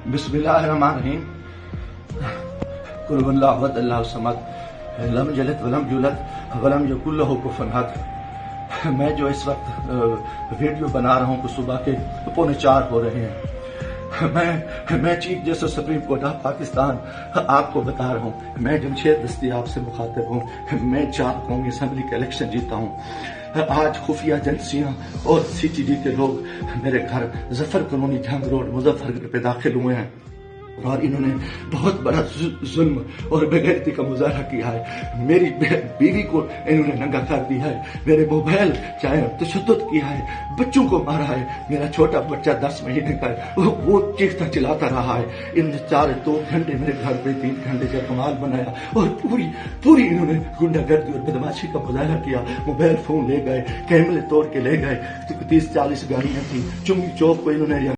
बिस्मिल्लाहिर्रहमानिर्रहीम। कुल हुवल्लाहु अहद अल्लाहु समद लम यलिद वलम यूलद वलम यकुल लहू कुफुवन अहद। मैं जो इस वक्त वीडियो बना रहा हूँ, सुबह के 3:45 हो रहे हैं। मैं chief justice supreme court of Pakistan आपको बता रहा हूँ, मैं जमशेद दस्तियाब से मुखातिब हूँ। मैं 4 कौमी असम्बली का इलेक्शन जीता हूँ। आज खुफिया एजेंसियां और CTD के लोग मेरे घर जफर कॉलोनी जंग रोड मुजफ्फरनगर पे दाखिल हुए हैं और इन्होंने बहुत बड़ा जुल्म और बेगैरती का मुजाहरा किया है। मेरी बीवी को इन्होंने नंगा कर दिया है, मेरे मोबाइल चाहे तशद्दुद किया है, बच्चों को मारा है। मेरा छोटा बच्चा 10 महीने का है, वो चीखता चिल्लाता रहा है। इन्होंने 2 घंटे मेरे घर पे 3 घंटे का कमाल बनाया और पूरी इन्होंने गुंडागर्दी और बदमाशी का मुजाहरा किया। मोबाइल फोन ले गए, कैमरे तोड़ के ले गए, 30-40 गाड़ियां थी। चुंगी चौक को इन्होंने